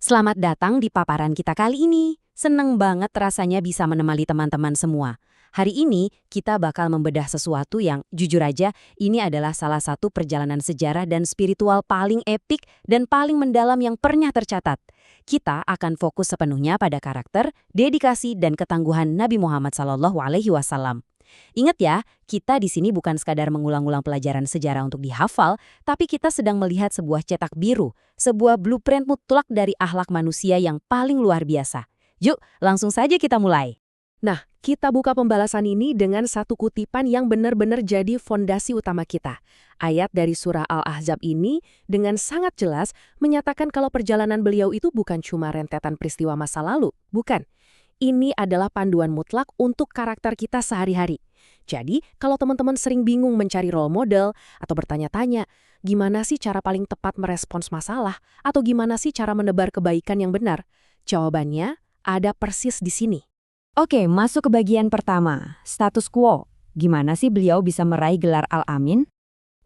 Selamat datang di paparan kita kali ini. Seneng banget rasanya bisa menemani teman-teman semua. Hari ini kita bakal membedah sesuatu yang jujur aja ini adalah salah satu perjalanan sejarah dan spiritual paling epik dan paling mendalam yang pernah tercatat. Kita akan fokus sepenuhnya pada karakter, dedikasi, dan ketangguhan Nabi Muhammad SAW. Ingat ya, kita di sini bukan sekadar mengulang-ulang pelajaran sejarah untuk dihafal, tapi kita sedang melihat sebuah cetak biru, sebuah blueprint mutlak dari akhlak manusia yang paling luar biasa. Yuk, langsung saja kita mulai. Nah, kita buka pembalasan ini dengan satu kutipan yang benar-benar jadi fondasi utama kita. Ayat dari surah Al-Ahzab ini dengan sangat jelas menyatakan kalau perjalanan beliau itu bukan cuma rentetan peristiwa masa lalu, bukan. Ini adalah panduan mutlak untuk karakter kita sehari-hari. Jadi, kalau teman-teman sering bingung mencari role model atau bertanya-tanya, gimana sih cara paling tepat merespons masalah atau gimana sih cara menebar kebaikan yang benar? Jawabannya ada persis di sini. Oke, masuk ke bagian pertama, status quo. Gimana sih beliau bisa meraih gelar Al-Amin?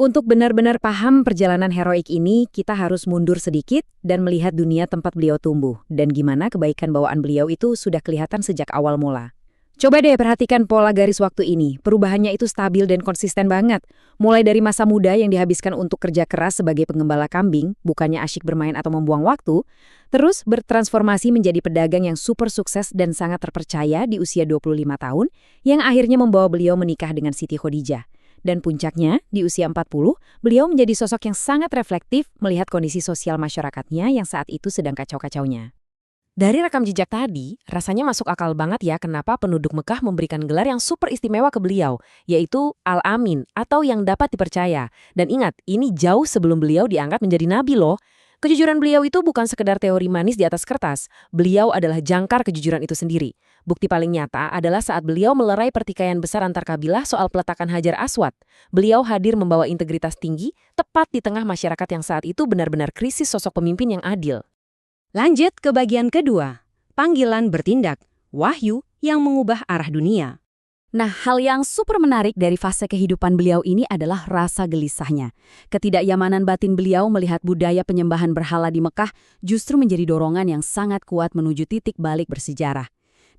Untuk benar-benar paham perjalanan heroik ini, kita harus mundur sedikit dan melihat dunia tempat beliau tumbuh, dan gimana kebaikan bawaan beliau itu sudah kelihatan sejak awal mula. Coba deh perhatikan pola garis waktu ini, perubahannya itu stabil dan konsisten banget. Mulai dari masa muda yang dihabiskan untuk kerja keras sebagai penggembala kambing, bukannya asyik bermain atau membuang waktu, terus bertransformasi menjadi pedagang yang super sukses dan sangat terpercaya di usia 25 tahun, yang akhirnya membawa beliau menikah dengan Siti Khadijah. Dan puncaknya, di usia 40, beliau menjadi sosok yang sangat reflektif melihat kondisi sosial masyarakatnya yang saat itu sedang kacau-kacaunya. Dari rekam jejak tadi, rasanya masuk akal banget ya kenapa penduduk Mekah memberikan gelar yang super istimewa ke beliau, yaitu Al-Amin atau yang dapat dipercaya. Dan ingat, ini jauh sebelum beliau diangkat menjadi nabi loh. Kejujuran beliau itu bukan sekedar teori manis di atas kertas, beliau adalah jangkar kejujuran itu sendiri. Bukti paling nyata adalah saat beliau melerai pertikaian besar antar kabilah soal peletakan Hajar Aswad. Beliau hadir membawa integritas tinggi, tepat di tengah masyarakat yang saat itu benar-benar krisis sosok pemimpin yang adil. Lanjut ke bagian kedua, panggilan bertindak, wahyu yang mengubah arah dunia. Nah, hal yang super menarik dari fase kehidupan beliau ini adalah rasa gelisahnya. Ketidaknyamanan batin beliau melihat budaya penyembahan berhala di Mekah justru menjadi dorongan yang sangat kuat menuju titik balik bersejarah.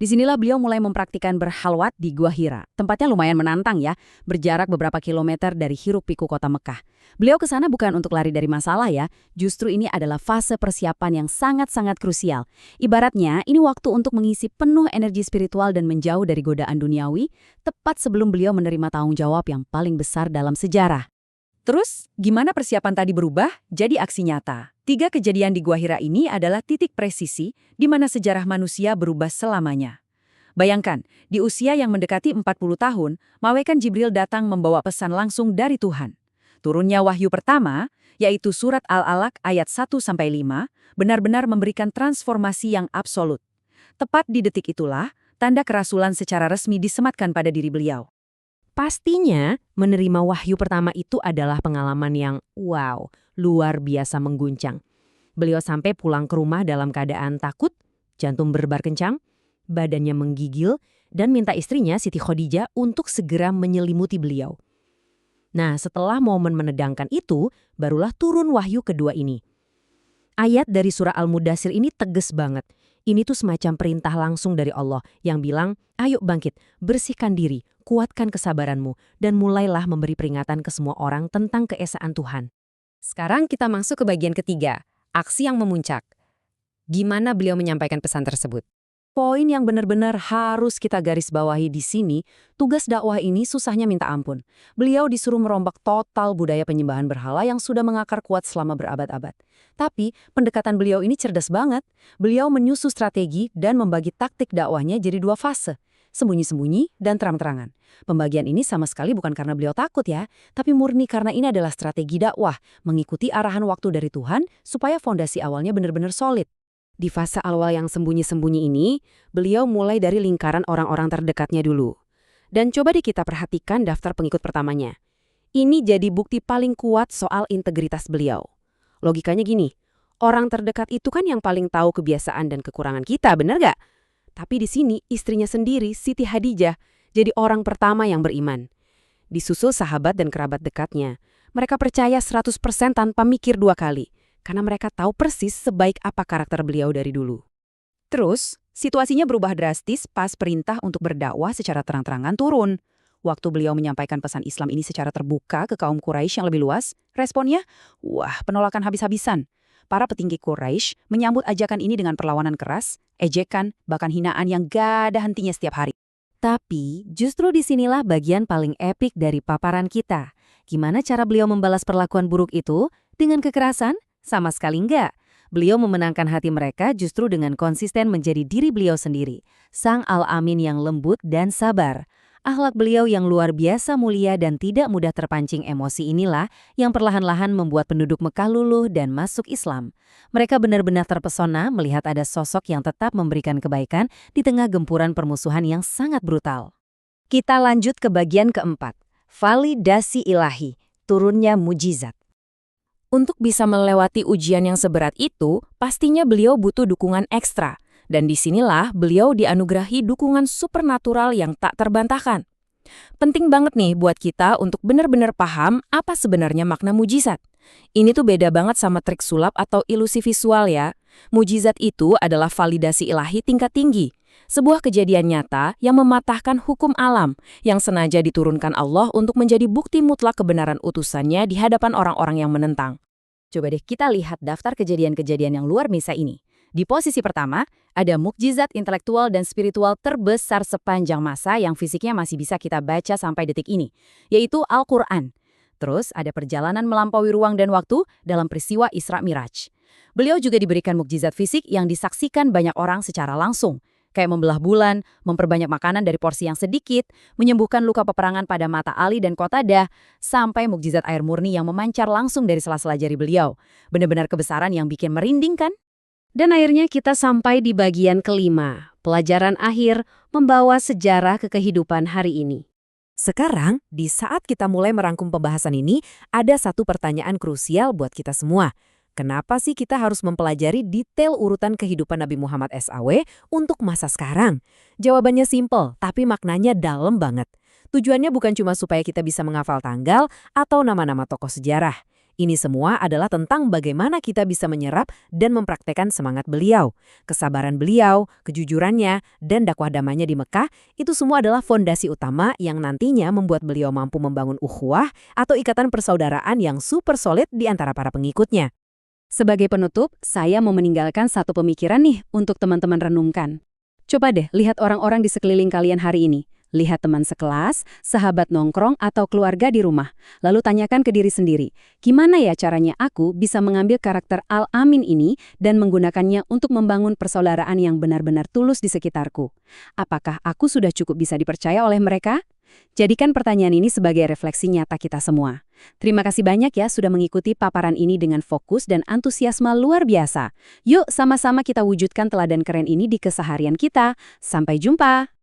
Disinilah beliau mulai mempraktikkan berhalwat di Gua Hira. Tempatnya lumayan menantang ya, berjarak beberapa kilometer dari hiruk-pikuk kota Mekah. Beliau ke sana bukan untuk lari dari masalah ya, justru ini adalah fase persiapan yang sangat-sangat krusial. Ibaratnya, ini waktu untuk mengisi penuh energi spiritual dan menjauh dari godaan duniawi, tepat sebelum beliau menerima tanggung jawab yang paling besar dalam sejarah. Terus, gimana persiapan tadi berubah jadi aksi nyata? 3 kejadian di Gua Hira ini adalah titik presisi di mana sejarah manusia berubah selamanya. Bayangkan, di usia yang mendekati 40 tahun, malaikat Jibril datang membawa pesan langsung dari Tuhan. Turunnya wahyu pertama, yaitu surat Al-Alaq ayat 1-5, benar-benar memberikan transformasi yang absolut. Tepat di detik itulah, tanda kerasulan secara resmi disematkan pada diri beliau. Pastinya, menerima wahyu pertama itu adalah pengalaman yang, wow, luar biasa mengguncang. Beliau sampai pulang ke rumah dalam keadaan takut, jantung berdebar kencang, badannya menggigil, dan minta istrinya Siti Khadijah untuk segera menyelimuti beliau. Nah, setelah momen menegangkan itu, barulah turun wahyu kedua ini. Ayat dari surah Al-Mudaththir ini tegas banget. Ini tuh semacam perintah langsung dari Allah yang bilang, ayo bangkit, bersihkan diri, kuatkan kesabaranmu, dan mulailah memberi peringatan ke semua orang tentang keesaan Tuhan. Sekarang kita masuk ke bagian ketiga, aksi yang memuncak. Gimana beliau menyampaikan pesan tersebut? Poin yang benar-benar harus kita garis bawahi di sini, tugas dakwah ini susahnya minta ampun. Beliau disuruh merombak total budaya penyembahan berhala yang sudah mengakar kuat selama berabad-abad. Tapi, pendekatan beliau ini cerdas banget. Beliau menyusun strategi dan membagi taktik dakwahnya jadi 2 fase. Sembunyi-sembunyi dan terang-terangan. Pembagian ini sama sekali bukan karena beliau takut ya, tapi murni karena ini adalah strategi dakwah, mengikuti arahan waktu dari Tuhan supaya fondasi awalnya benar-benar solid. Di fase awal yang sembunyi-sembunyi ini, beliau mulai dari lingkaran orang-orang terdekatnya dulu. Dan coba deh kita perhatikan daftar pengikut pertamanya. Ini jadi bukti paling kuat soal integritas beliau. Logikanya gini, orang terdekat itu kan yang paling tahu kebiasaan dan kekurangan kita, bener gak? Tapi di sini istrinya sendiri, Siti Khadijah, jadi orang pertama yang beriman. Disusul sahabat dan kerabat dekatnya. Mereka percaya 100% tanpa mikir 2 kali. karena mereka tahu persis sebaik apa karakter beliau dari dulu. Terus, situasinya berubah drastis pas perintah untuk berdakwah secara terang-terangan turun. Waktu beliau menyampaikan pesan Islam ini secara terbuka ke kaum Quraisy yang lebih luas, responnya, wah, penolakan habis-habisan. Para petinggi Quraisy menyambut ajakan ini dengan perlawanan keras, ejekan, bahkan hinaan yang gak ada hentinya setiap hari. Tapi, justru disinilah bagian paling epik dari paparan kita. Gimana cara beliau membalas perlakuan buruk itu? Dengan kekerasan? Sama sekali enggak. Beliau memenangkan hati mereka justru dengan konsisten menjadi diri beliau sendiri. Sang Al-Amin yang lembut dan sabar. Akhlak beliau yang luar biasa mulia dan tidak mudah terpancing emosi inilah yang perlahan-lahan membuat penduduk Mekah luluh dan masuk Islam. Mereka benar-benar terpesona melihat ada sosok yang tetap memberikan kebaikan di tengah gempuran permusuhan yang sangat brutal. Kita lanjut ke bagian keempat, validasi ilahi, turunnya mujizat. Untuk bisa melewati ujian yang seberat itu, pastinya beliau butuh dukungan ekstra. Dan disinilah beliau dianugerahi dukungan supernatural yang tak terbantahkan. Penting banget nih buat kita untuk benar-benar paham apa sebenarnya makna mujizat. Ini tuh beda banget sama trik sulap atau ilusi visual ya. Mujizat itu adalah validasi ilahi tingkat tinggi. Sebuah kejadian nyata yang mematahkan hukum alam, yang sengaja diturunkan Allah untuk menjadi bukti mutlak kebenaran utusannya di hadapan orang-orang yang menentang. Coba deh kita lihat daftar kejadian-kejadian yang luar biasa ini. Di posisi pertama, ada mukjizat intelektual dan spiritual terbesar sepanjang masa yang fisiknya masih bisa kita baca sampai detik ini, yaitu Al-Quran. Terus ada perjalanan melampaui ruang dan waktu dalam peristiwa Isra Miraj. Beliau juga diberikan mukjizat fisik yang disaksikan banyak orang secara langsung, kayak membelah bulan, memperbanyak makanan dari porsi yang sedikit, menyembuhkan luka peperangan pada mata Ali dan Qatadah, sampai mukjizat air murni yang memancar langsung dari sela-sela jari beliau. Benar-benar kebesaran yang bikin merinding kan? Dan akhirnya kita sampai di bagian kelima, pelajaran akhir membawa sejarah ke kehidupan hari ini. Sekarang, di saat kita mulai merangkum pembahasan ini, ada satu pertanyaan krusial buat kita semua. Kenapa sih kita harus mempelajari detail urutan kehidupan Nabi Muhammad SAW untuk masa sekarang? Jawabannya simpel, tapi maknanya dalam banget. Tujuannya bukan cuma supaya kita bisa menghafal tanggal atau nama-nama tokoh sejarah. Ini semua adalah tentang bagaimana kita bisa menyerap dan mempraktekkan semangat beliau. Kesabaran beliau, kejujurannya, dan dakwah damainya di Mekah, itu semua adalah fondasi utama yang nantinya membuat beliau mampu membangun ukhuwah atau ikatan persaudaraan yang super solid di antara para pengikutnya. Sebagai penutup, saya mau meninggalkan satu pemikiran nih untuk teman-teman renungkan. Coba deh lihat orang-orang di sekeliling kalian hari ini. Lihat teman sekelas, sahabat nongkrong, atau keluarga di rumah. Lalu tanyakan ke diri sendiri, gimana ya caranya aku bisa mengambil karakter Al-Amin ini dan menggunakannya untuk membangun persaudaraan yang benar-benar tulus di sekitarku? Apakah aku sudah cukup bisa dipercaya oleh mereka? Jadikan pertanyaan ini sebagai refleksi nyata kita semua. Terima kasih banyak ya sudah mengikuti paparan ini dengan fokus dan antusiasme luar biasa. Yuk sama-sama kita wujudkan teladan keren ini di keseharian kita. Sampai jumpa!